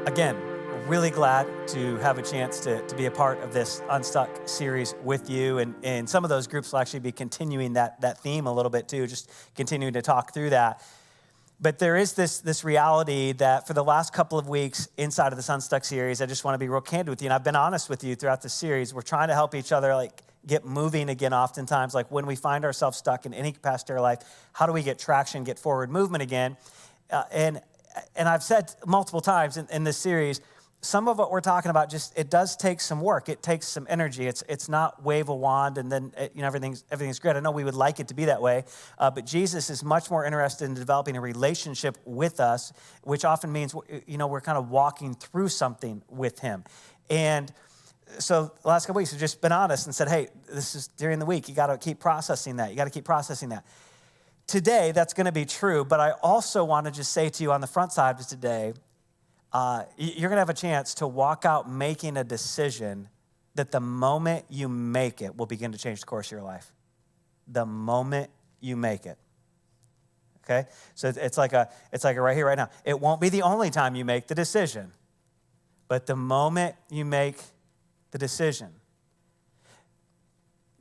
Again, really glad to have a chance to be a part of this Unstuck series with you. And some of those groups will actually be continuing that theme a little bit too, just continuing to talk through that. But there is this reality that for the last couple of weeks inside of this Unstuck series, I just want to be real candid with you. And I've been honest with you throughout the series. We're trying to help each other get moving again oftentimes. Like when we find ourselves stuck in any capacity of our life, how do we get traction, get forward movement again? And I've said multiple times in this series, some of what we're talking about it does take some work. It takes some energy. It's not wave a wand and then everything's great. I know we would like it to be that way, but Jesus is much more interested in developing a relationship with us, which often means we're kind of walking through something with Him. And so the last couple weeks we've just been honest and said, hey, this is during the week. You got to keep processing that. You got to keep processing that. Today, that's going to be true, but I also want to just say to you on the front side of today, you're going to have a chance to walk out making a decision that the moment you make it will begin to change the course of your life. The moment you make it. Okay? So it's like a right here, right now. It won't be the only time you make the decision, but the moment you make the decision,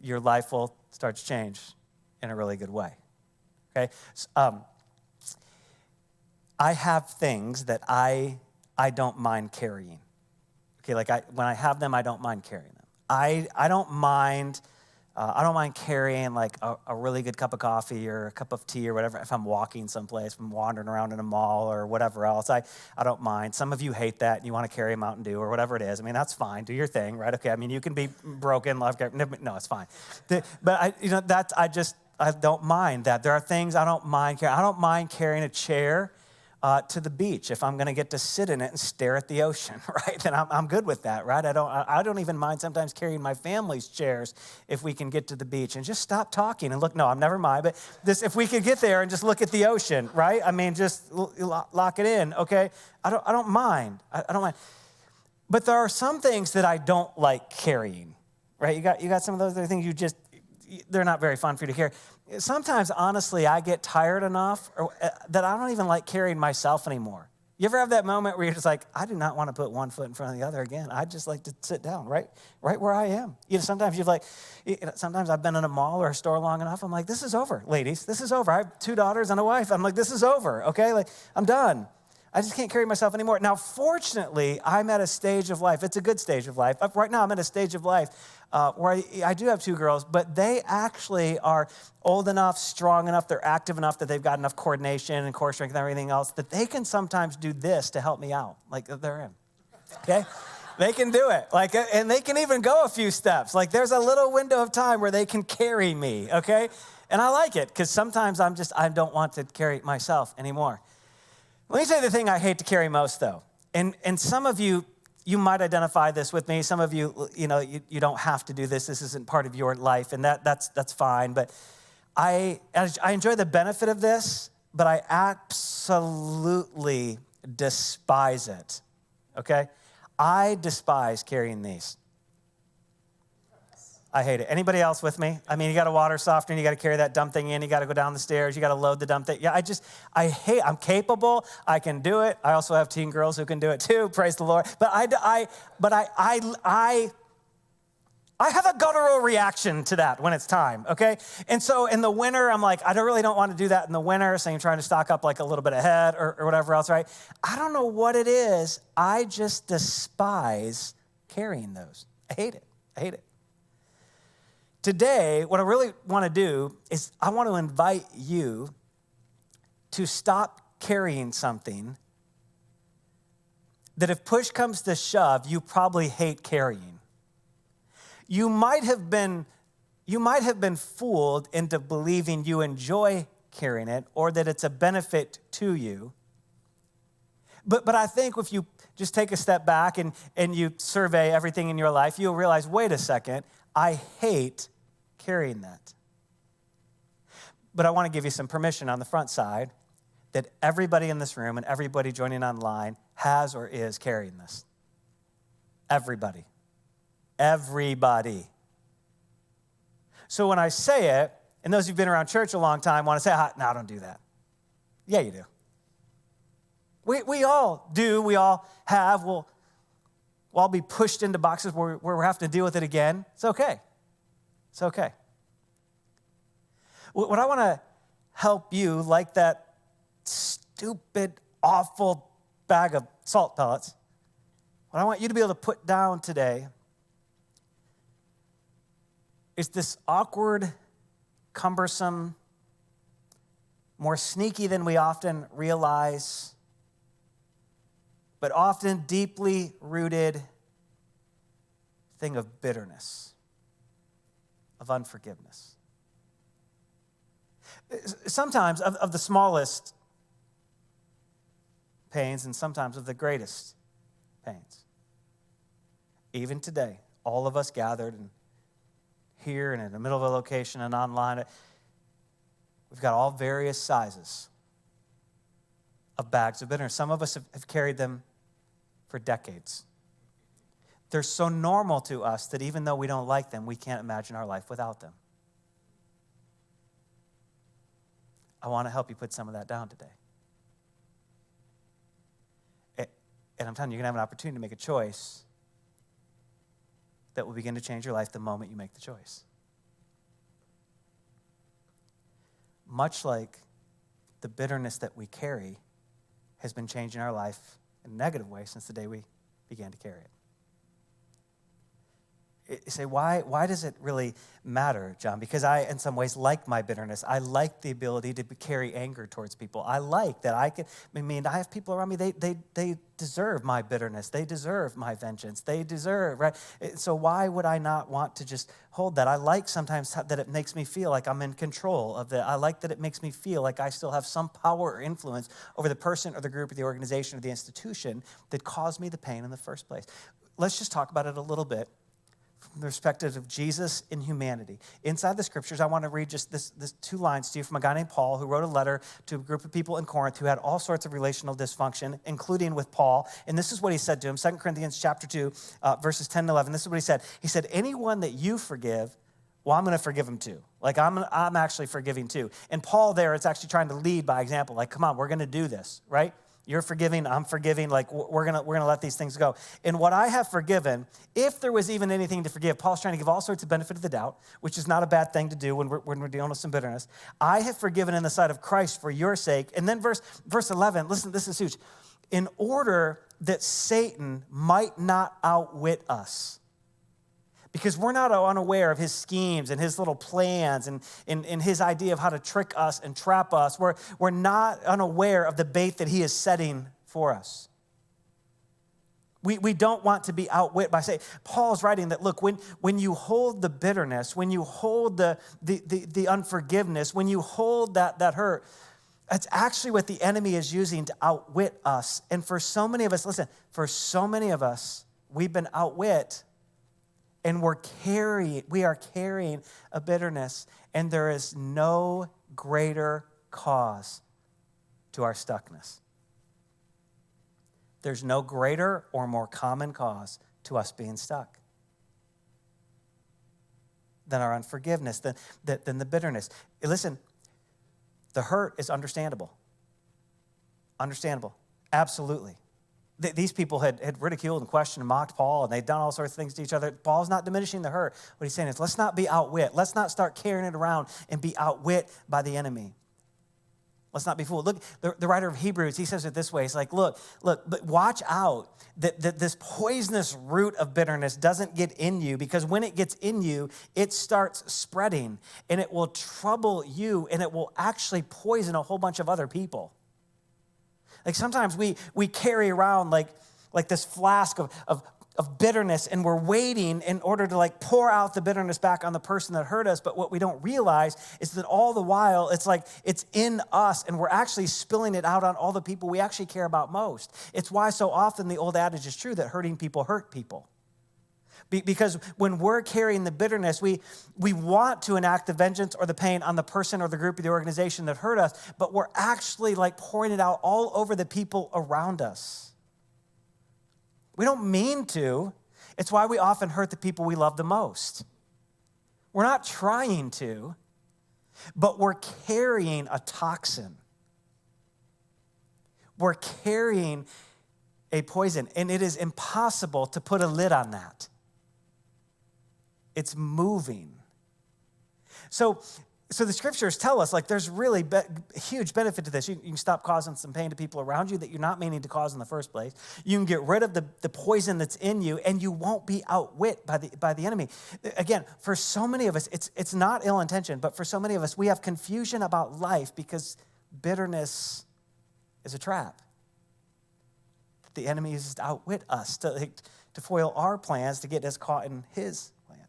your life will start to change in a really good way. Okay, I have things that I don't mind carrying. Okay, when I have them, I don't mind carrying them. I don't mind carrying like a really good cup of coffee or a cup of tea or whatever. If I'm walking someplace, if I'm wandering around in a mall or whatever else, I don't mind. Some of you hate that and you want to carry a Mountain Dew or whatever it is. I mean, that's fine. Do your thing, right? Okay. I mean, you can be broken. No, it's fine. But I don't mind that. There are things I don't mind carrying. I don't mind carrying a chair to the beach if I'm going to get to sit in it and stare at the ocean, right? Then I'm good with that, right? I don't even mind sometimes carrying my family's chairs if we can get to the beach and just stop talking and look. No, I'm never mind. But if we could get there and just look at the ocean, right? I mean, just lock it in, okay? I don't mind. I don't mind. But there are some things that I don't like carrying, right? You got some of those other things they're not very fun for you to carry. Sometimes, honestly, I get tired enough that I don't even like carrying myself anymore. You ever have that moment where you're just like, I do not want to put one foot in front of the other again. I just like to sit down right where I am. Sometimes sometimes I've been in a mall or a store long enough. I'm like, this is over, ladies. This is over. I have 2 daughters and a wife. I'm like, this is over, okay? Like, I'm done. I just can't carry myself anymore. Now, fortunately, I'm at a stage of life. It's a good stage of life. Right now, I'm at a stage of life where I do have 2 girls, but they actually are old enough, strong enough, they're active enough that they've got enough coordination and core strength and everything else that they can sometimes do this to help me out, like they're in, okay? They can do it, and they can even go a few steps. Like there's a little window of time where they can carry me, okay? And I like it because sometimes I don't want to carry myself anymore. Let me tell you the thing I hate to carry most, though. And some of you might identify this with me. Some of you, you don't have to do this. This isn't part of your life, and that's fine. But I enjoy the benefit of this, but I absolutely despise it, okay? I despise carrying these. I hate it. Anybody else with me? I mean, you got a water softener, you got to carry that dumb thing in, you got to go down the stairs, you got to load the dumb thing. Yeah, I'm capable, I can do it. I also have teen girls who can do it too, praise the Lord. But I have a guttural reaction to that when it's time, okay? And so in the winter, I'm like, I really don't want to do that in the winter, so I'm trying to stock up like a little bit ahead or whatever else, right? I don't know what it is. I just despise carrying those. I hate it. Today, what I really want to do is I want to invite you to stop carrying something that if push comes to shove, you probably hate carrying. You might have been fooled into believing you enjoy carrying it or that it's a benefit to you. But I think if you just take a step back and you survey everything in your life, you'll realize, wait a second, I hate carrying that. But I want to give you some permission on the front side that everybody in this room and everybody joining online has or is carrying this. Everybody. So when I say it, and those who've been around church a long time want to say, no, don't do that. Yeah, you do. We all do. We all have. We'll all be pushed into boxes where we have to deal with it again. It's okay. It's okay. What I want to help you, like that stupid, awful bag of salt pellets, what I want you to be able to put down today is this awkward, cumbersome, more sneaky than we often realize, but often deeply rooted thing of bitterness, of unforgiveness. Sometimes of the smallest pains and sometimes of the greatest pains. Even today, all of us gathered and here and in the middle of a location and online, we've got all various sizes of bags of bitterness. Some of us have carried them for decades. They're so normal to us that even though we don't like them, we can't imagine our life without them. I want to help you put some of that down today. And I'm telling you, you're going to have an opportunity to make a choice that will begin to change your life the moment you make the choice. Much like the bitterness that we carry has been changing our life in a negative way since the day we began to carry it. You say, why does it really matter, John? Because I, in some ways, like my bitterness. I like the ability to carry anger towards people. I like that I have people around me, they deserve my bitterness. They deserve my vengeance. They deserve, right? So why would I not want to just hold that? I like sometimes that it makes me feel like I'm in control of it. I like that it makes me feel like I still have some power or influence over the person or the group or the organization or the institution that caused me the pain in the first place. Let's just talk about it a little bit from the perspective of Jesus in humanity. Inside the scriptures, I want to read just this 2 lines to you from a guy named Paul who wrote a letter to a group of people in Corinth who had all sorts of relational dysfunction, including with Paul. And this is what he said to him, 2 Corinthians chapter 2, verses 10 and 11. This is what he said. He said, anyone that you forgive, well, I'm going to forgive him too. Like, I'm actually forgiving too. And Paul there, it's actually trying to lead by example. Like, come on, we're going to do this, right? You're forgiving, I'm forgiving, like we're gonna let these things go. And what I have forgiven, if there was even anything to forgive, Paul's trying to give all sorts of benefit of the doubt, which is not a bad thing to do when we're dealing with some bitterness. I have forgiven in the sight of Christ for your sake. And then verse 11, listen, this is huge. In order that Satan might not outwit us. Because we're not unaware of his schemes and his little plans and his idea of how to trick us and trap us. We're not unaware of the bait that he is setting for us. We don't want to be outwit by saying, Paul's writing that, look, when you hold the bitterness, when you hold the unforgiveness, when you hold that hurt, that's actually what the enemy is using to outwit us. And for so many of us, listen, we've been outwit. And we are carrying a bitterness, and there is no greater cause to our stuckness. There's no greater or more common cause to us being stuck than our unforgiveness, than the bitterness. Listen, the hurt is understandable. Understandable, absolutely. These people had ridiculed and questioned and mocked Paul, and they'd done all sorts of things to each other. Paul's not diminishing the hurt. What he's saying is, let's not be outwit. Let's not start carrying it around and be outwit by the enemy. Let's not be fooled. Look, the writer of Hebrews, he says it this way. It's like, look, but watch out that this poisonous root of bitterness doesn't get in you, because when it gets in you, it starts spreading, and it will trouble you, and it will actually poison a whole bunch of other people. Like sometimes we carry around like this flask of bitterness, and we're waiting in order to like pour out the bitterness back on the person that hurt us. But what we don't realize is that all the while it's like it's in us, and we're actually spilling it out on all the people we actually care about most. It's why so often the old adage is true that hurting people hurt people. Because when we're carrying the bitterness, we want to enact the vengeance or the pain on the person or the group or the organization that hurt us, but we're actually like pouring it out all over the people around us. We don't mean to. It's why we often hurt the people we love the most. We're not trying to, but we're carrying a toxin. We're carrying a poison, and it is impossible to put a lid on that. It's moving. So the scriptures tell us, like, there's really huge benefit to this. You can stop causing some pain to people around you that you're not meaning to cause in the first place. You can get rid of the poison that's in you, and you won't be outwit by the enemy. Again, for so many of us, it's not ill intention, but for so many of us, we have confusion about life because bitterness is a trap. The enemy uses to outwit us, to foil our plans, to get us caught in his plan.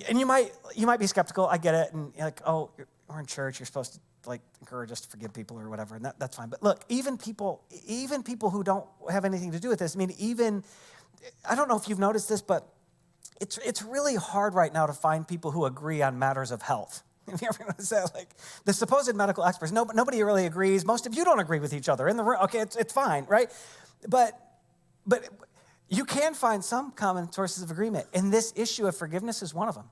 And you might be skeptical. I get it. And you're like, oh, we're in church. You're supposed to like encourage us to forgive people or whatever, and that's fine. But look, even people who don't have anything to do with this. I mean, I don't know if you've noticed this, but it's really hard right now to find people who agree on matters of health. Have you ever noticed that? Like the supposed medical experts, nobody really agrees. Most of you don't agree with each other in the room. Okay, it's fine, right? But you can find some common sources of agreement, and this issue of forgiveness is one of them.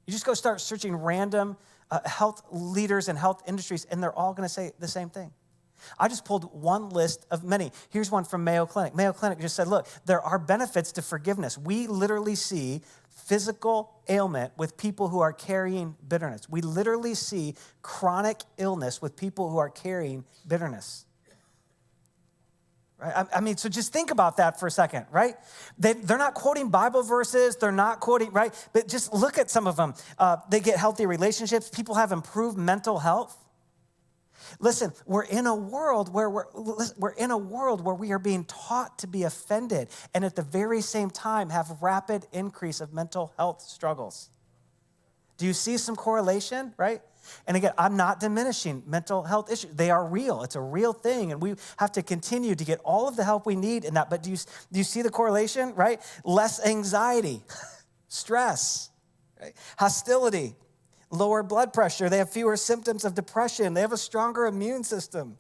You just go start searching random health leaders and health industries, and they're all going to say the same thing. I just pulled one list of many. Here's one from Mayo Clinic. Mayo Clinic just said, look, there are benefits to forgiveness. We literally see physical ailment with people who are carrying bitterness. We literally see chronic illness with people who are carrying bitterness. Right? I mean, so just think about that for a second, right? They're not quoting Bible verses. They're not quoting, right? But just look at some of them. They get healthy relationships. People have improved mental health. Listen, we're in a world where we are being taught to be offended, and at the very same time have rapid increase of mental health struggles. Do you see some correlation, right? And again, I'm not diminishing mental health issues. They are real. It's a real thing, and we have to continue to get all of the help we need in that. But do you see the correlation, right? Less anxiety, stress, right? Hostility, lower blood pressure. They have fewer symptoms of depression. They have a stronger immune system.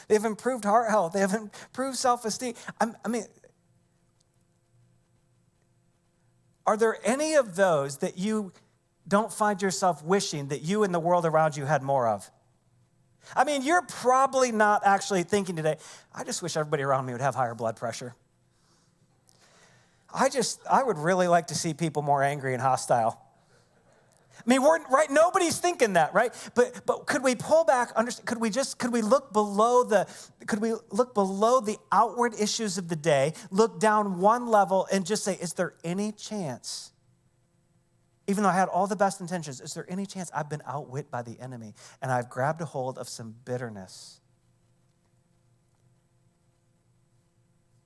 They have improved heart health. They have improved self-esteem. I mean, are there any of those that you don't find yourself wishing that you and the world around you had more of? I mean, you're probably not actually thinking today, I just wish everybody around me would have higher blood pressure. I would really like to see people more angry and hostile. I mean, right? Nobody's thinking that, right? But could we pull back? Could we look below the outward issues of the day, look down one level, and just say, is there any chance? Even though I had all the best intentions, is there any chance I've been outwit by the enemy and I've grabbed a hold of some bitterness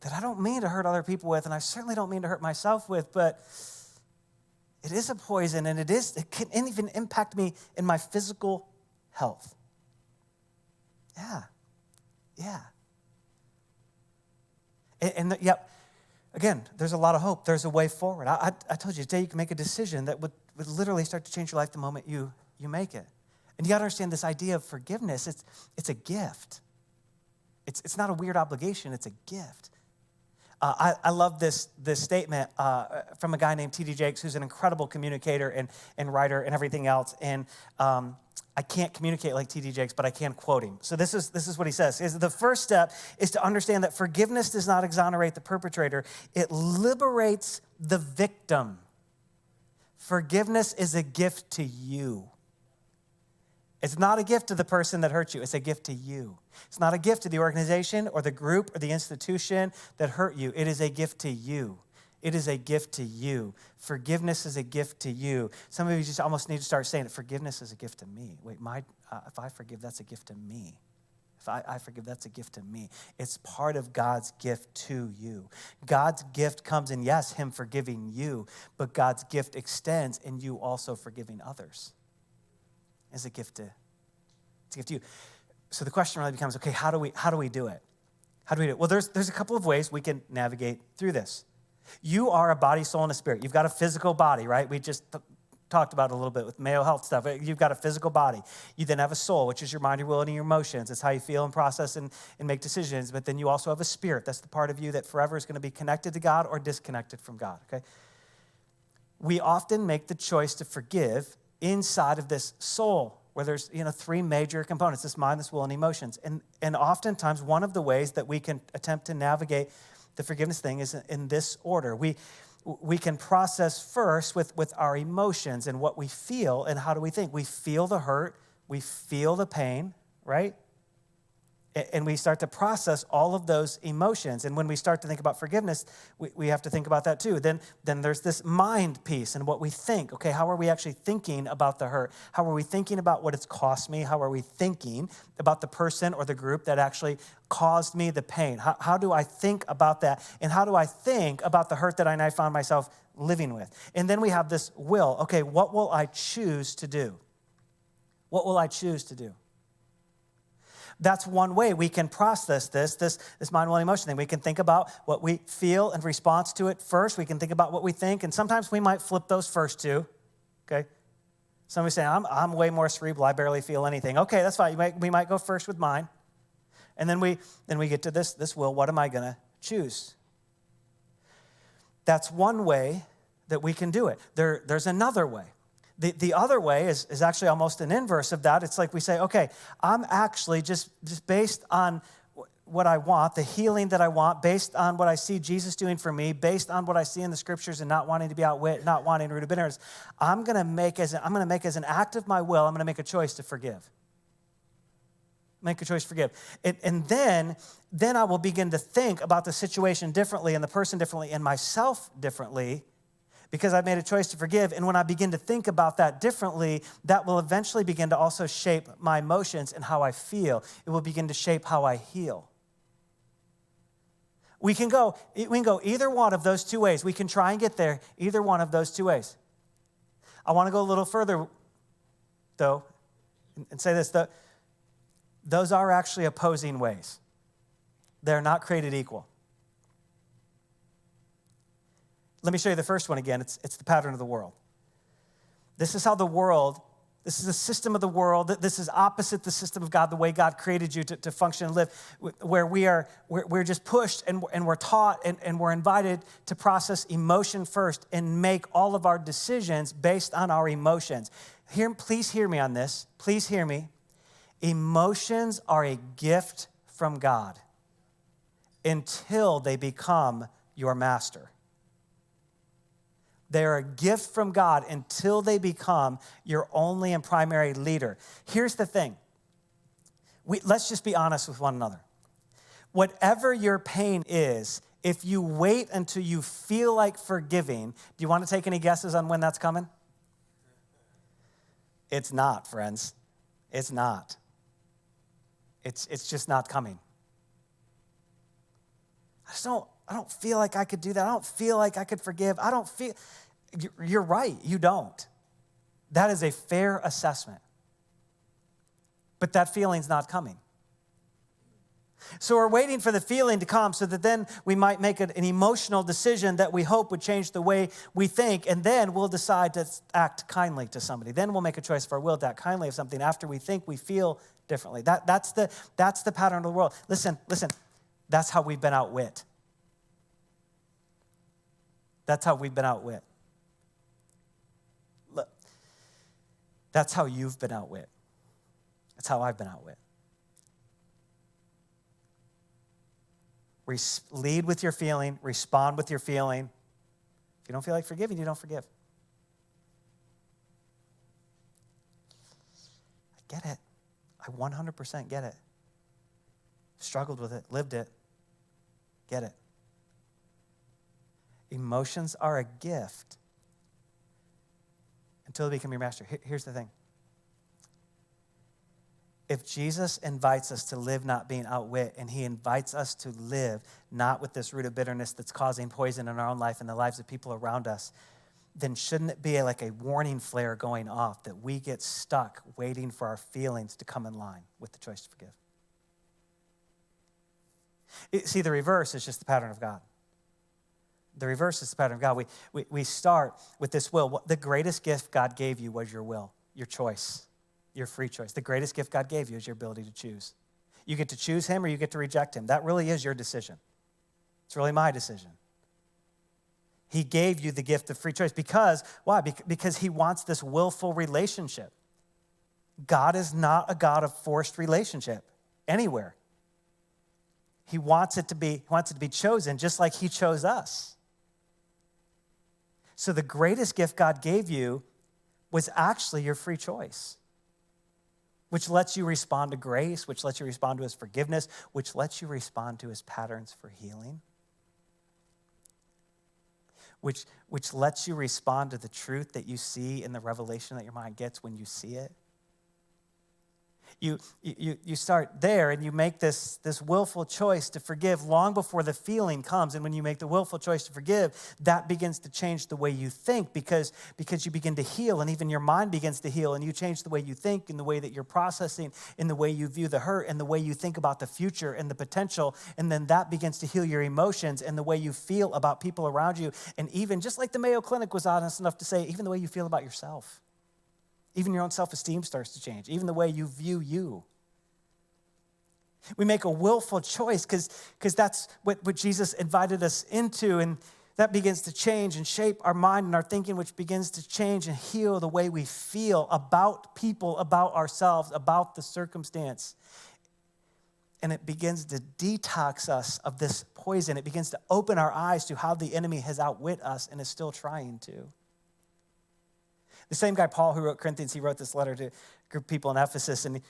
that I don't mean to hurt other people with, and I certainly don't mean to hurt myself with, but it is a poison, and it can even impact me in my physical health. Yeah. And again, there's a lot of hope. There's a way forward. I told you today you can make a decision that would literally start to change your life the moment you make it. And you got to understand this idea of forgiveness. It's a gift. It's not a weird obligation. It's a gift. I love this statement from a guy named T.D. Jakes, who's an incredible communicator and writer and everything else. And I can't communicate like T.D. Jakes, but I can quote him. So this is what he says. The first step is to understand that forgiveness does not exonerate the perpetrator. It liberates the victim. Forgiveness is a gift to you. It's not a gift to the person that hurt you. It's a gift to you. It's not a gift to the organization or the group or the institution that hurt you. It is a gift to you. It is a gift to you. Forgiveness is a gift to you. Some of you just almost need to start saying that forgiveness is a gift to me. Wait, if I forgive, that's a gift to me. If I forgive, that's a gift to me. It's part of God's gift to you. God's gift comes in, yes, him forgiving you, but God's gift extends in you also forgiving others. It's a gift to you. So the question really becomes, okay, how do we do it? How do we do it? Well, there's a couple of ways we can navigate through this. You are a body, soul, and a spirit. You've got a physical body, right? We just talked about it a little bit with Mayo Health stuff. You've got a physical body. You then have a soul, which is your mind, your will, and your emotions. It's how you feel and process and make decisions. But then you also have a spirit. That's the part of you that forever is going to be connected to God or disconnected from God, okay? We often make the choice to forgive inside of this soul where there's, three major components, this mind, this will, and emotions. And oftentimes, one of the ways that we can attempt to navigate the forgiveness thing is in this order. We can process first with our emotions and what we feel and how do we think. We feel the hurt, we feel the pain, right? And we start to process all of those emotions. And when we start to think about forgiveness, we have to think about that too. Then there's this mind piece and what we think. Okay, how are we actually thinking about the hurt? How are we thinking about what it's cost me? How are we thinking about the person or the group that actually caused me the pain? How do I think about that? And how do I think about the hurt that I found myself living with? And then we have this will. Okay, what will I choose to do? What will I choose to do? That's one way we can process this mind, will, emotion thing. We can think about what we feel in response to it first. We can think about what we think, and sometimes we might flip those first two, okay? Somebody saying, I'm way more cerebral, I barely feel anything. Okay, that's fine. We might go first with mine, and then we get to this will. What am I going to choose? That's one way that we can do it. There's another way. The other way is actually almost an inverse of that. It's like we say, okay, I'm actually just based on what I want, the healing that I want, based on what I see Jesus doing for me, based on what I see in the scriptures and not wanting to be outwit, not wanting to root of bitterness, I'm going to make as an act of my will, I'm going to make a choice to forgive. Make a choice to forgive. And then I will begin to think about the situation differently and the person differently and myself differently, because I've made a choice to forgive. And when I begin to think about that differently, that will eventually begin to also shape my emotions and how I feel. It will begin to shape how I heal. We can go either one of those two ways. We can try and get there either one of those two ways. I want to go a little further, though, and say this. Those are actually opposing ways. They're not created equal. Let me show you the first one again. It's the pattern of the world. This is the system of the world. This is opposite the system of God, the way God created you to function and live, where we're just pushed and we're taught and we're invited to process emotion first and make all of our decisions based on our emotions. Please hear me on this. Please hear me. Emotions are a gift from God until they become your master. They're a gift from God until they become your only and primary leader. Here's the thing. Let's just be honest with one another. Whatever your pain is, if you wait until you feel like forgiving, do you want to take any guesses on when that's coming? It's not, friends. It's not. It's just not coming. I don't feel like I could do that. I don't feel like I could forgive. You're right, you don't. That is a fair assessment. But that feeling's not coming. So we're waiting for the feeling to come so that then we might make an emotional decision that we hope would change the way we think, and then we'll decide to act kindly to somebody. Then we'll make a choice of our will to act kindly of something after we think we feel differently. That's the pattern of the world. Listen, that's how we've been outwit. That's how we've been outwit. Look, that's how you've been outwit. That's how I've been outwit. Lead with your feeling, respond with your feeling. If you don't feel like forgiving, you don't forgive. I get it. I 100% get it. Struggled with it, lived it. Get it. Emotions are a gift until they become your master. Here's the thing. If Jesus invites us to live not being outwit, and he invites us to live not with this root of bitterness that's causing poison in our own life and the lives of people around us, then shouldn't it be like a warning flare going off that we get stuck waiting for our feelings to come in line with the choice to forgive? See, the reverse is just the pattern of God. The reverse is the pattern of God. We start with this will. The greatest gift God gave you was your will, your choice, your free choice. The greatest gift God gave you is your ability to choose. You get to choose him or you get to reject him. That really is your decision. It's really my decision. He gave you the gift of free choice. Because, why? Because he wants this willful relationship. God is not a God of forced relationship anywhere. He wants it to be chosen just like he chose us. So the greatest gift God gave you was actually your free choice, which lets you respond to grace, which lets you respond to his forgiveness, which lets you respond to his patterns for healing, which lets you respond to the truth that you see in the revelation that your mind gets when you see it. You start there and you make this willful choice to forgive long before the feeling comes. And when you make the willful choice to forgive, that begins to change the way you think because you begin to heal, and even your mind begins to heal, and you change the way you think and the way that you're processing, in the way you view the hurt and the way you think about the future and the potential. And then that begins to heal your emotions and the way you feel about people around you. And even just like the Mayo Clinic was honest enough to say, even the way you feel about yourself. Even your own self-esteem starts to change. Even the way you view you. We make a willful choice because that's what Jesus invited us into, and that begins to change and shape our mind and our thinking, which begins to change and heal the way we feel about people, about ourselves, about the circumstance. And it begins to detox us of this poison. It begins to open our eyes to how the enemy has outwit us and is still trying to. The same guy, Paul, who wrote Corinthians, he wrote this letter to a group of people in Ephesus. And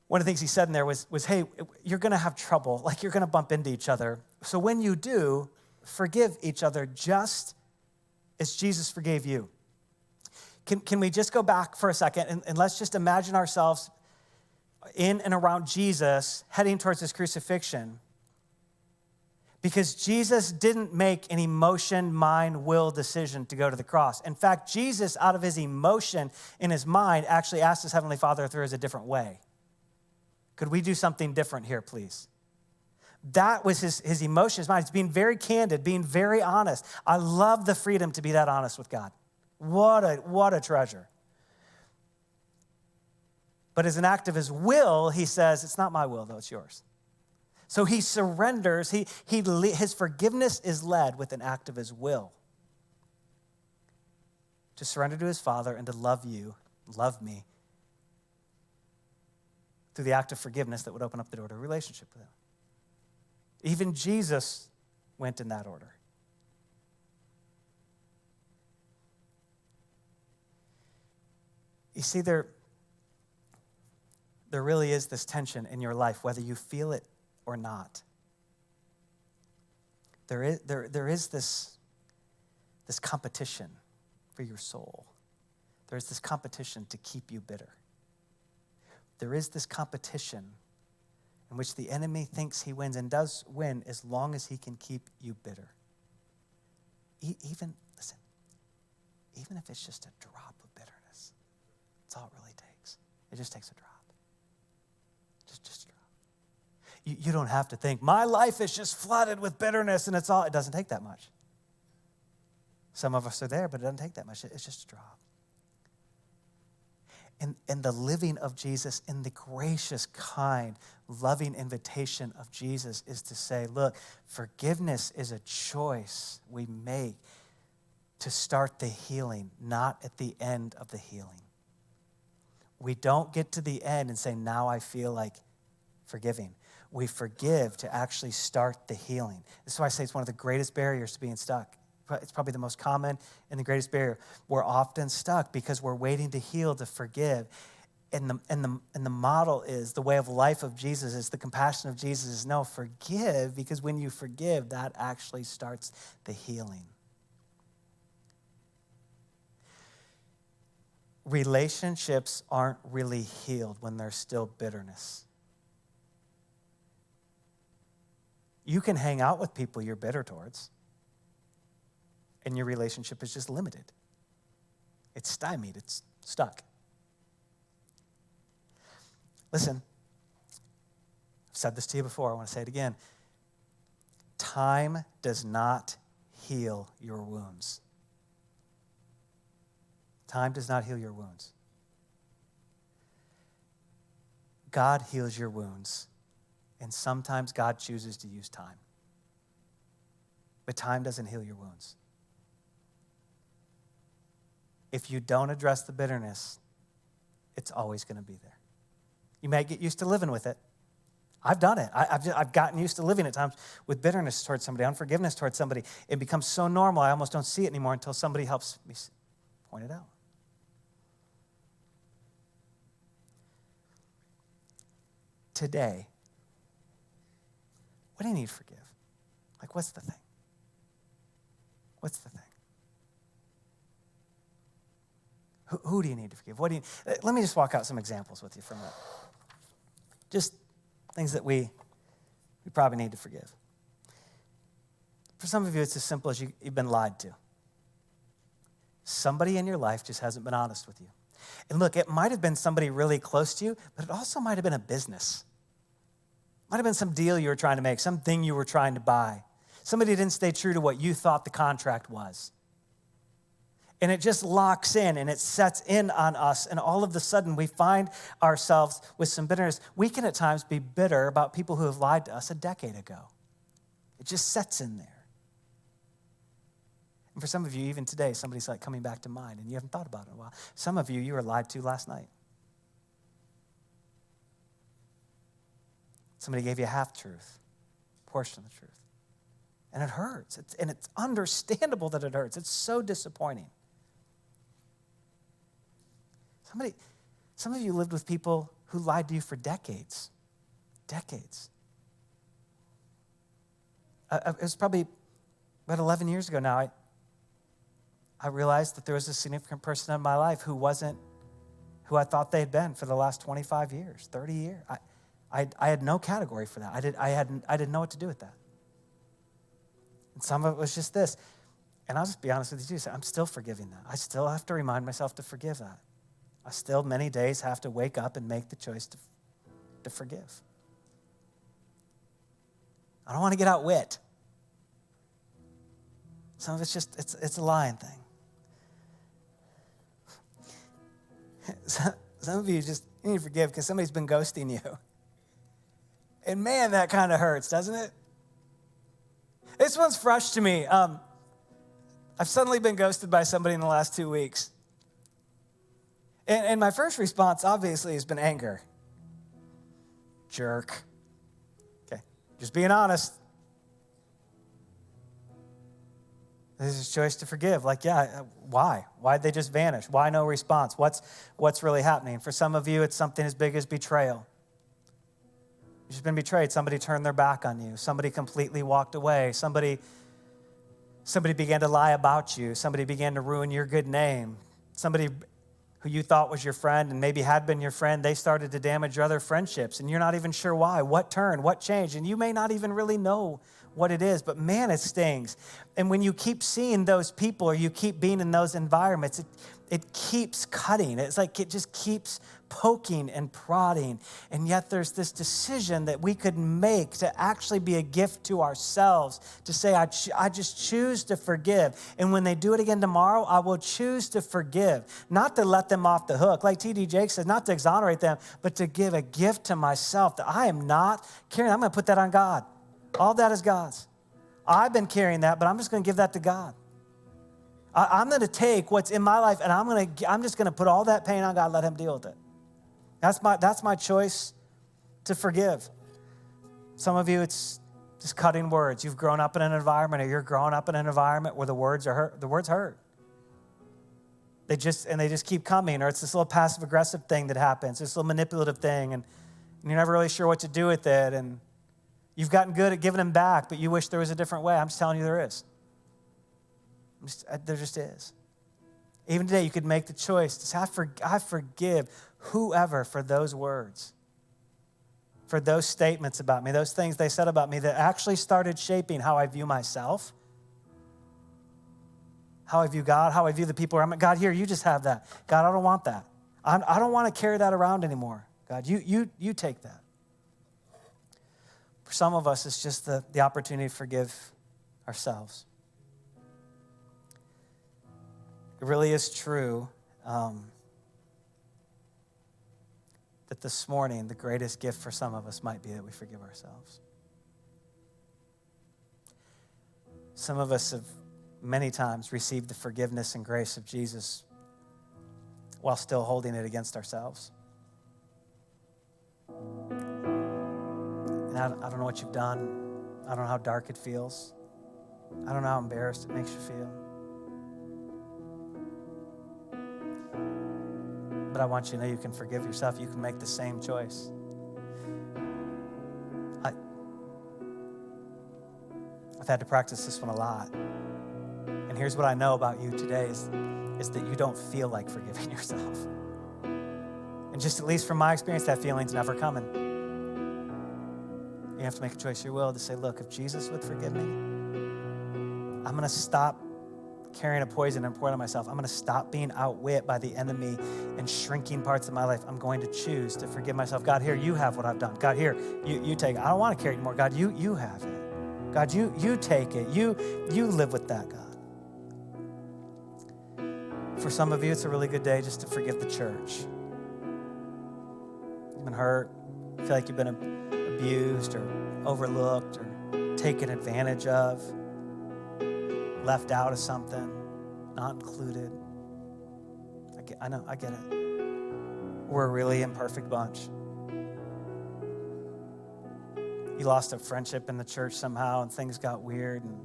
one of the things he said in there was hey, you're going to have trouble. Like, you're going to bump into each other. So when you do, forgive each other just as Jesus forgave you. Can we just go back for a second and let's just imagine ourselves in and around Jesus heading towards his crucifixion? Because Jesus didn't make an emotion, mind, will decision to go to the cross. In fact, Jesus, out of his emotion in his mind, actually asked his heavenly Father if there is a different way. Could we do something different here, please? That was his emotion, his mind. He's being very candid, being very honest. I love the freedom to be that honest with God. What a treasure. But as an act of his will, he says, it's not my will, though, it's yours. So he surrenders. His forgiveness is led with an act of his will to surrender to his Father and to love you, love me, through the act of forgiveness that would open up the door to a relationship with him. Even Jesus went in that order. You see, there really is this tension in your life, whether you feel it or not. There is this competition for your soul. There is this competition to keep you bitter. There is this competition in which the enemy thinks he wins and does win as long as he can keep you bitter. Even if it's just a drop of bitterness, that's all it really takes. It just takes a drop. Just a drop. You don't have to think, my life is just flooded with bitterness and it doesn't take that much. Some of us are there, but it doesn't take that much. It's just a drop. And the living of Jesus, in the gracious, kind, loving invitation of Jesus is to say, look, forgiveness is a choice we make to start the healing, not at the end of the healing. We don't get to the end and say, now I feel like forgiving. We forgive to actually start the healing. This is why I say it's one of the greatest barriers to being stuck. It's probably the most common and the greatest barrier. We're often stuck because we're waiting to heal, to forgive. And the model is, the way of life of Jesus is, the compassion of Jesus is, no, forgive, because when you forgive, that actually starts the healing. Relationships aren't really healed when there's still bitterness. You can hang out with people you're bitter towards, and your relationship is just limited. It's stymied, it's stuck. Listen, I've said this to you before, I want to say it again. Time does not heal your wounds. Time does not heal your wounds. God heals your wounds. And sometimes God chooses to use time. But time doesn't heal your wounds. If you don't address the bitterness, it's always going to be there. You may get used to living with it. I've done it. I've gotten used to living at times with bitterness towards somebody, unforgiveness towards somebody. It becomes so normal, I almost don't see it anymore until somebody helps me point it out. Today, what do you need to forgive? Like, what's the thing? What's the thing? Who do you need to forgive? What do you? Let me just walk out some examples with you for a minute. Just things that we probably need to forgive. For some of you, it's as simple as you've been lied to. Somebody in your life just hasn't been honest with you. And look, it might have been somebody really close to you, but it also might have been a business. Might have been some deal you were trying to make, something you were trying to buy. Somebody didn't stay true to what you thought the contract was. And it just locks in and it sets in on us. And all of a sudden we find ourselves with some bitterness. We can at times be bitter about people who have lied to us a decade ago. It just sets in there. And for some of you, even today, somebody's like coming back to mind and you haven't thought about it in a while. Some of you were lied to last night. Somebody gave you a half-truth, a portion of the truth. And it hurts. It's understandable that it hurts. It's so disappointing. Some of you lived with people who lied to you for decades. Decades. It was probably about 11 years ago now. I realized that there was a significant person in my life who wasn't who I thought they had been for the last 25 years, 30 years. I had no category for that. I didn't know what to do with that. And some of it was just this. And I'll just be honest with you too. I'm still forgiving that. I still have to remind myself to forgive that. I still many days have to wake up and make the choice to forgive. I don't want to get outwit. Some of it's just, it's a lying thing. Some of you you need to forgive because somebody's been ghosting you. And man, that kind of hurts, doesn't it? This one's fresh to me. I've suddenly been ghosted by somebody in the last 2 weeks. And my first response, obviously, has been anger. Jerk. Okay, just being honest. There's a choice to forgive. Like, yeah, why? Why'd they just vanish? Why no response? What's really happening? For some of you, it's something as big as betrayal. You've just been betrayed. Somebody turned their back on you. Somebody completely walked away. Somebody began to lie about you. Somebody began to ruin your good name. Somebody who you thought was your friend and maybe had been your friend, they started to damage your other friendships, and you're not even sure why. What turned? What changed? And you may not even really know what it is, but man, it stings. And when you keep seeing those people or you keep being in those environments, it keeps cutting. It's like it just keeps poking and prodding. And yet there's this decision that we could make to actually be a gift to ourselves, to say, I just choose to forgive. And when they do it again tomorrow, I will choose to forgive. Not to let them off the hook. Like T.D. Jakes says, not to exonerate them, but to give a gift to myself that I am not carrying. I'm going to put that on God. All that is God's. I've been carrying that, but I'm just going to give that to God. I'm going to take what's in my life, and I'm just going to put all that pain on God, let him deal with it. That's my choice to forgive. Some of you, it's just cutting words. You've grown up in an environment, or you're growing up in an environment where the words are hurt. The words hurt. They just keep coming, or it's this little passive-aggressive thing that happens, this little manipulative thing, and you're never really sure what to do with it, and you've gotten good at giving them back, but you wish there was a different way. I'm just telling you there is. There just is. Even today, you could make the choice to say, I forgive whoever for those words, for those statements about me, those things they said about me that actually started shaping how I view myself, how I view God, how I view the people around me. God, here, you just have that. God, I don't want that. I don't want to carry that around anymore. God, you take that. For some of us, it's just the opportunity to forgive ourselves. It really is true that this morning, the greatest gift for some of us might be that we forgive ourselves. Some of us have many times received the forgiveness and grace of Jesus while still holding it against ourselves. And I don't know what you've done. I don't know how dark it feels. I don't know how embarrassed it makes you feel. But I want you to know you can forgive yourself. You can make the same choice. I've had to practice this one a lot. And here's what I know about you today is that you don't feel like forgiving yourself. And just at least from my experience, that feeling's never coming. You have to make a choice your will to say, look, if Jesus would forgive me, I'm going to stop carrying a poison and pour it on myself. I'm going to stop being outwit by the enemy and shrinking parts of my life. I'm going to choose to forgive myself. God, here, you have what I've done. God, here, you take it. I don't want to carry it anymore. God, you have it. God, you take it. You live with that, God. For some of you, it's a really good day just to forgive the church. You've been hurt. You feel like you've been abused or overlooked or taken advantage of, left out of something, not included. I know, I get it. We're a really imperfect bunch. You lost a friendship in the church somehow and things got weird, and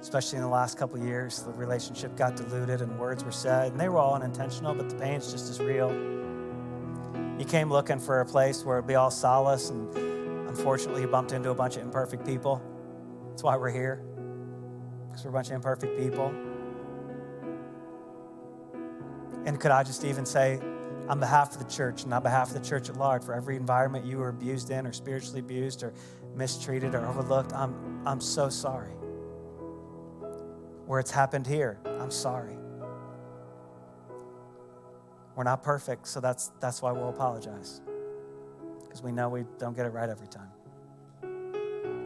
especially in the last couple of years, the relationship got diluted and words were said, and they were all unintentional, but the pain's just as real. You came looking for a place where it'd be all solace, and unfortunately you bumped into a bunch of imperfect people. That's why we're here, because we're a bunch of imperfect people. And could I just even say, on behalf of the church and on behalf of the church at large, for every environment you were abused in or spiritually abused or mistreated or overlooked, I'm so sorry. Where it's happened here, I'm sorry. We're not perfect, so that's why we'll apologize, because we know we don't get it right every time.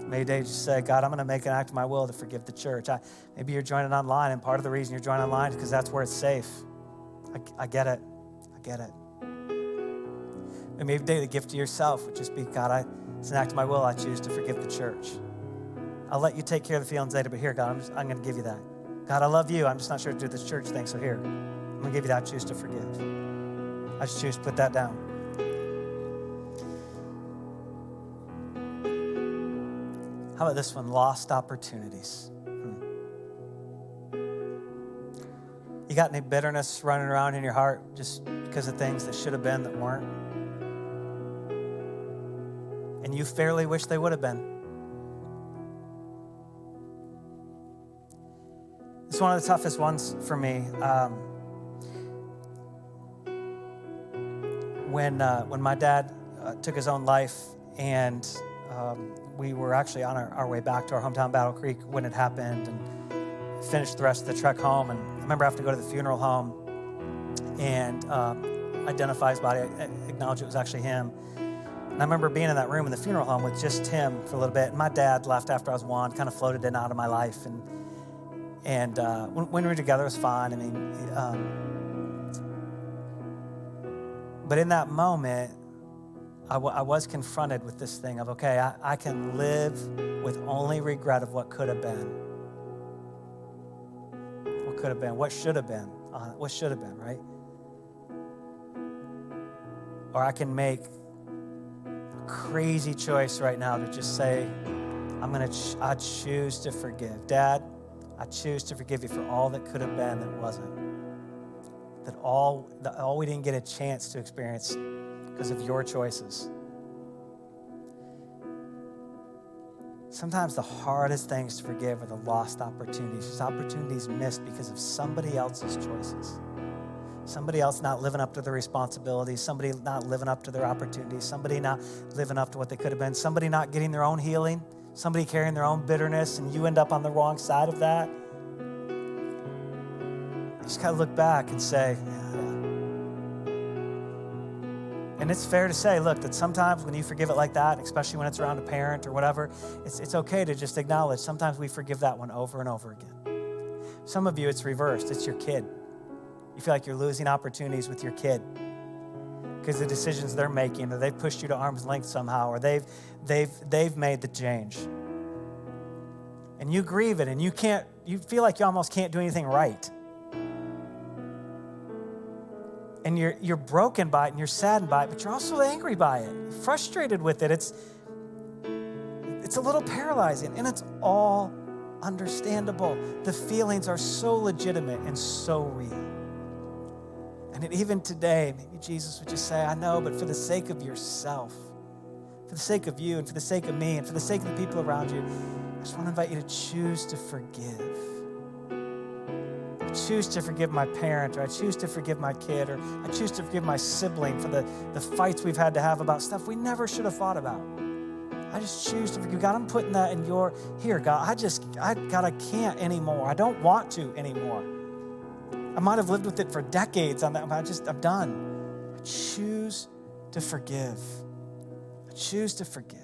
Maybe they just say, God, I'm going to make an act of my will to forgive the church. Maybe you're joining online, and part of the reason you're joining online is because that's where it's safe. I get it. I get it. And maybe the gift to yourself would just be, God, it's an act of my will. I choose to forgive the church. I'll let you take care of the feelings later, but here, God, I'm going to give you that. God, I love you. I'm just not sure to do this church thing, so here, I'm going to give you that. I choose to forgive. I just choose to put that down. How about this one? Lost opportunities. You got any bitterness running around in your heart just because of things that should have been that weren't? And you fairly wish they would have been. It's one of the toughest ones for me. When my dad took his own life, and we were actually on our way back to our hometown, Battle Creek, when it happened, and finished the rest of the trek home. And I remember I have to go to the funeral home and identify his body, acknowledge it was actually him. And I remember being in that room in the funeral home with just him for a little bit. And my dad left after I was one, kind of floated in and out of my life. And when we were together, it was fine. I mean, but in that moment, I was confronted with this thing of, okay, I can live with only regret of what could have been. What could have been, what should have been, what should have been, right? Or I can make a crazy choice right now to just say, I choose to forgive. Dad, I choose to forgive you for all that could have been that wasn't. That all we didn't get a chance to experience because of your choices. Sometimes the hardest things to forgive are the lost opportunities. There's opportunities missed because of somebody else's choices. Somebody else not living up to their responsibilities, somebody not living up to their opportunities, somebody not living up to what they could have been, somebody not getting their own healing, somebody carrying their own bitterness, and you end up on the wrong side of that. You just got to look back and say, and it's fair to say, look, that sometimes when you forgive it like that, especially when it's around a parent or whatever, it's okay to just acknowledge sometimes we forgive that one over and over again. Some of you, it's reversed. It's your kid. You feel like you're losing opportunities with your kid because the decisions they're making, or they've pushed you to arm's length somehow, or they've made the change. And you grieve it, and you feel like you almost can't do anything right. and you're broken by it and you're saddened by it, but you're also angry by it, frustrated with it. It's a little paralyzing, and it's all understandable. The feelings are so legitimate and so real. And even today, maybe Jesus would just say, I know, but for the sake of yourself, for the sake of you and for the sake of me and for the sake of the people around you, I just want to invite you to choose to forgive. I choose to forgive my parent, or I choose to forgive my kid, or I choose to forgive my sibling for the fights we've had to have about stuff we never should have fought about. I just choose to forgive. God, I'm putting that in here, God. I can't anymore. I don't want to anymore. I might have lived with it for decades. I'm done. I choose to forgive. I choose to forgive.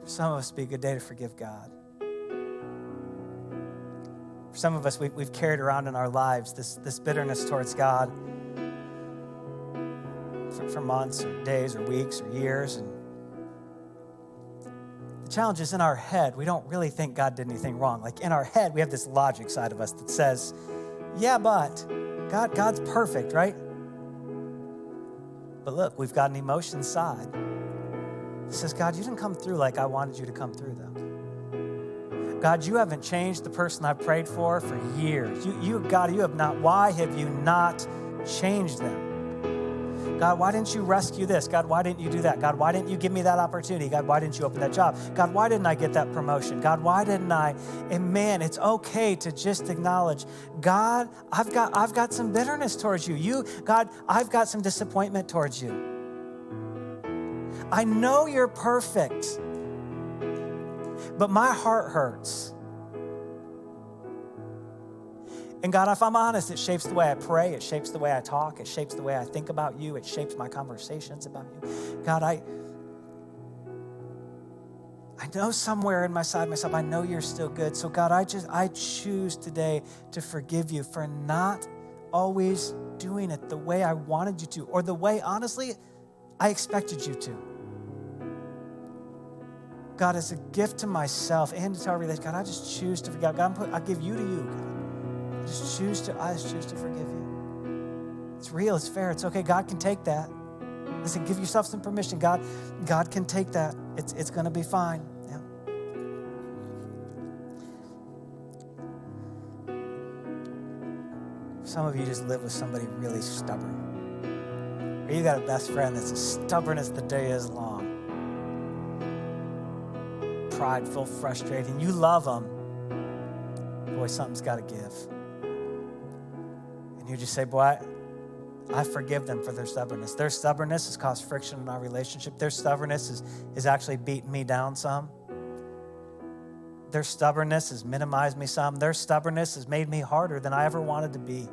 For some of us, it'd be a good day to forgive God. For some of us, we've carried around in our lives this bitterness towards God for months or days or weeks or years. And the challenge is in our head, we don't really think God did anything wrong. Like in our head, we have this logic side of us that says, yeah, but God's perfect, right? But look, we've got an emotion side that says, God, you didn't come through like I wanted you to come through, though. God, you haven't changed the person I've prayed for years. God, you have not. Why have you not changed them? God, why didn't you rescue this? God, why didn't you do that? God, why didn't you give me that opportunity? God, why didn't you open that job? God, why didn't I get that promotion? God, why didn't I? And man, it's okay to just acknowledge, God, I've got some bitterness towards you. God, I've got some disappointment towards you. I know you're perfect, but my heart hurts. And God, if I'm honest, it shapes the way I pray. It shapes the way I talk. It shapes the way I think about you. It shapes my conversations about you. God, I know somewhere in my side myself, I know you're still good. So God, I choose today to forgive you for not always doing it the way I wanted you to, or the way, honestly, I expected you to. God, as a gift to myself and to our relationship, God, I just choose to forgive. God, I give you to you, God. I just choose to forgive you. It's real, it's fair, it's okay. God can take that. Listen, give yourself some permission. God can take that. It's going to be fine. Yeah. Some of you just live with somebody really stubborn. Or you got a best friend that's as stubborn as the day is long. Prideful, frustrating. You love them. Boy, something's got to give. And you just say, boy, I forgive them for their stubbornness. Their stubbornness has caused friction in our relationship. Their stubbornness is actually beating me down some. Their stubbornness has minimized me some. Their stubbornness has made me harder than I ever wanted to be.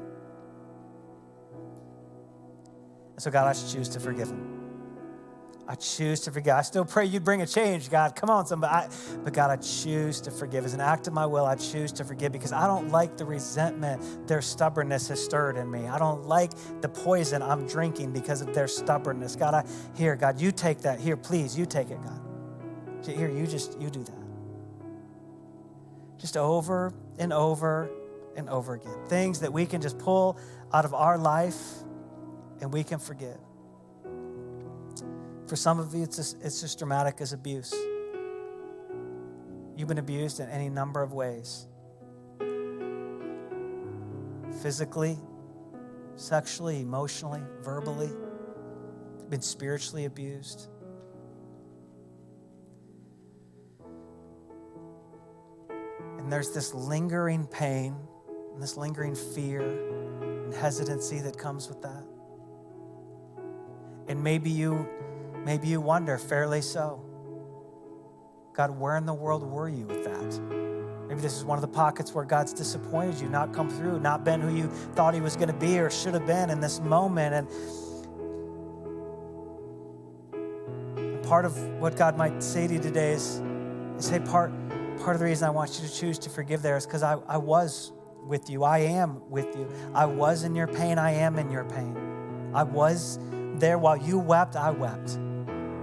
And so, God, I choose to forgive them. I choose to forgive. I still pray you'd bring a change, God. Come on, somebody. But God, I choose to forgive. As an act of my will, I choose to forgive because I don't like the resentment their stubbornness has stirred in me. I don't like the poison I'm drinking because of their stubbornness. God, God, you take that. Here, please, you take it, God. Here, you do that. Just over and over and over again. Things that we can just pull out of our life and we can forgive. For some of you, it's just dramatic as abuse. You've been abused in any number of ways. Physically, sexually, emotionally, verbally. Been spiritually abused. And there's this lingering pain and this lingering fear and hesitancy that comes with that. And maybe you wonder, fairly so, God, where in the world were you with that? Maybe this is one of the pockets where God's disappointed you, not come through, not been who you thought he was going to be or should have been in this moment. And part of what God might say to you today is hey, part of the reason I want you to choose to forgive there is because I was with you. I am with you. I was in your pain. I am in your pain. I was there while you wept. I wept.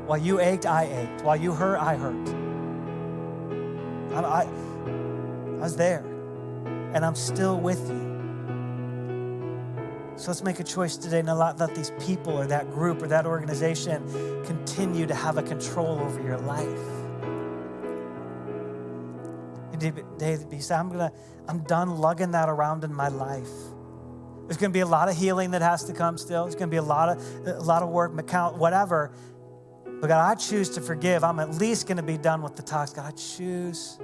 While you ached, I ached. While you hurt, I hurt. I was there, and I'm still with you. So let's make a choice today and not let these people or that group or that organization continue to have a control over your life. David, you say, I'm done lugging that around in my life. There's going to be a lot of healing that has to come still. There's going to be a lot of work, whatever. But God, I choose to forgive. I'm at least going to be done with the talks. God, I choose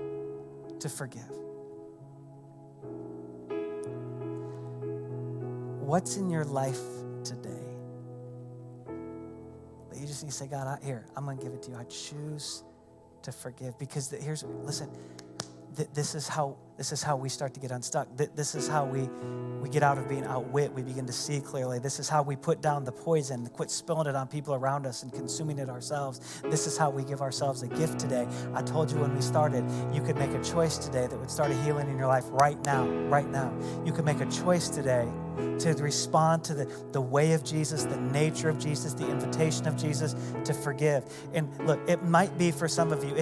to forgive. What's in your life today that you just need to say, God, I'm going to give it to you. I choose to forgive. Because listen, this is how we start to get unstuck. This is how we get out of being outwit. We begin to see clearly. This is how we put down the poison, quit spilling it on people around us and consuming it ourselves. This is how we give ourselves a gift today. I told you when we started, you could make a choice today that would start a healing in your life right now. You could make a choice today to respond to the way of Jesus, the nature of Jesus, the invitation of Jesus to forgive. And look, it might be for some of you,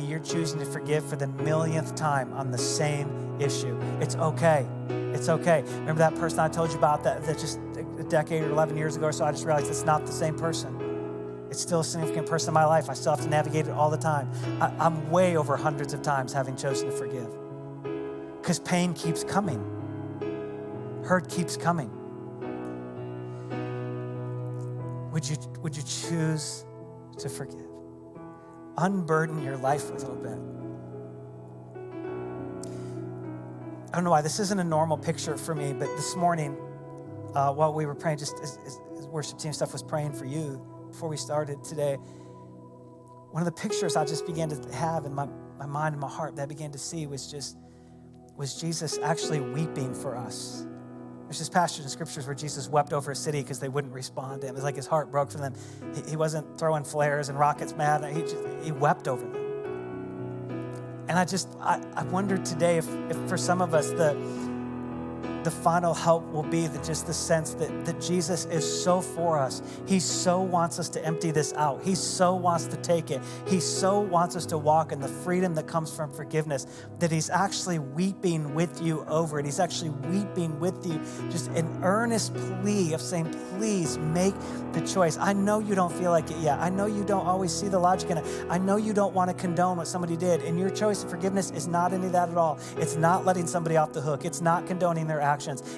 you're choosing to forgive for the millionth time on the same issue. It's okay. It's okay. Remember that person I told you about that just a decade or 11 years ago or so? I just realized it's not the same person. It's still a significant person in my life. I still have to navigate it all the time. I'm way over hundreds of times having chosen to forgive because pain keeps coming. Hurt keeps coming. Would you choose to forgive? Unburden your life a little bit. I don't know why this isn't a normal picture for me, but this morning, while we were praying, just as worship team stuff was praying for you before we started today, one of the pictures I just began to have in my mind and my heart that I began to see was Jesus actually weeping for us. There's this passage in scriptures where Jesus wept over a city because they wouldn't respond to him. It's like his heart broke for them. He wasn't throwing flares and rockets mad. He wept over them. And I wondered today if for some of us the final help will be just the sense that Jesus is so for us. He so wants us to empty this out. He so wants to take it. He so wants us to walk in the freedom that comes from forgiveness, that he's actually weeping with you over it. He's actually weeping with you, just an earnest plea of saying, please make the choice. I know you don't feel like it yet. I know you don't always see the logic in it. I know you don't want to condone what somebody did. And your choice of forgiveness is not any of that at all. It's not letting somebody off the hook. It's not condoning their actions.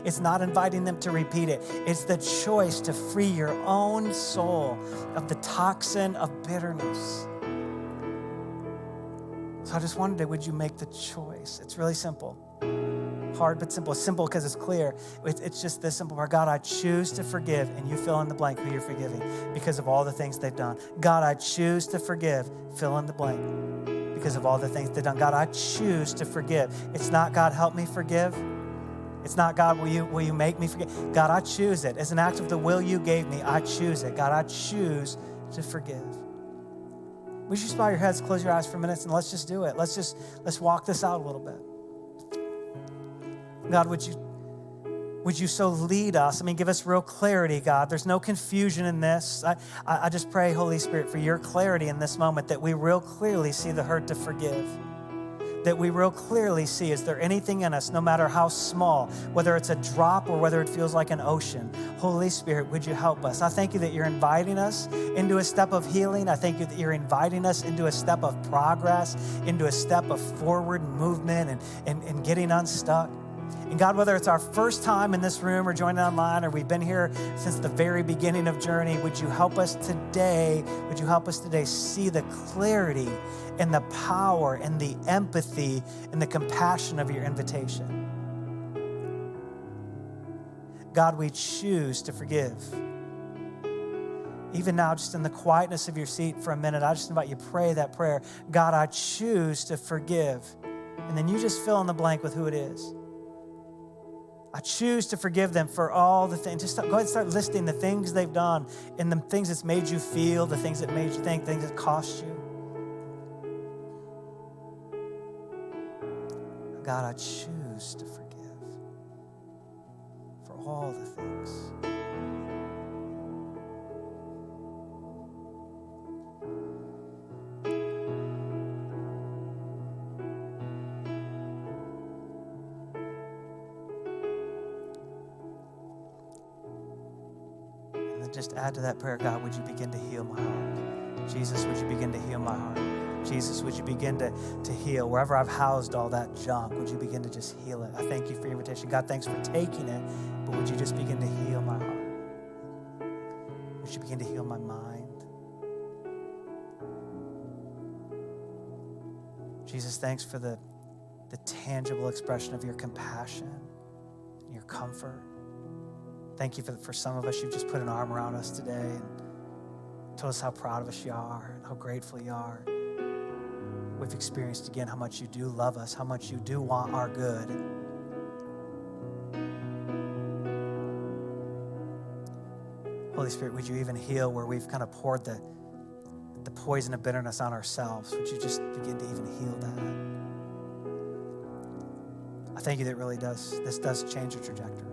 It's not inviting them to repeat it. It's the choice to free your own soul of the toxin of bitterness. So I just wondered, would you make the choice? It's really simple. Hard but simple. It's simple because it's clear. It's just this simple. God, I choose to forgive, and you fill in the blank who you're forgiving because of all the things they've done. God, I choose to forgive, fill in the blank because of all the things they've done. God, I choose to forgive. It's not, God, help me forgive. It's not, God, will you make me forgive? God, I choose it. As an act of the will you gave me, I choose it. God, I choose to forgive. Would you just bow your heads, close your eyes for a minute, and let's just do it. Let's walk this out a little bit. God, would you so lead us? Give us real clarity, God. There's no confusion in this. I just pray, Holy Spirit, for your clarity in this moment, that we real clearly see the hurt to forgive. That we real clearly see, is there anything in us, no matter how small, whether it's a drop or whether it feels like an ocean? Holy Spirit, would you help us? I thank you that you're inviting us into a step of healing. I thank you that you're inviting us into a step of progress, into a step of forward movement and getting unstuck. And God, whether it's our first time in this room or joining online, or we've been here since the very beginning of Journey, would you help us today see the clarity and the power and the empathy and the compassion of your invitation. God, we choose to forgive. Even now, just in the quietness of your seat for a minute, I just invite you to pray that prayer. God, I choose to forgive. And then you just fill in the blank with who it is. I choose to forgive them for all the things. Just go ahead and start listing the things they've done and the things that's made you feel, the things that made you think, things that cost you. God, I choose to forgive for all the things. just add to that prayer, God, would you begin to heal my heart? Jesus, would you begin to heal my heart? Jesus, would you begin to heal? Wherever I've housed all that junk, would you begin to just heal it? I thank you for your invitation. God, thanks for taking it, but would you just begin to heal my heart? Would you begin to heal my mind? Jesus, thanks for the tangible expression of your compassion, your comfort. Thank you for some of us, you've just put an arm around us today and told us how proud of us you are and how grateful you are. We've experienced again how much you do love us, how much you do want our good. Holy Spirit, would you even heal where we've kind of poured the poison of bitterness on ourselves? Would you just begin to even heal that? I thank you that this does change the trajectory.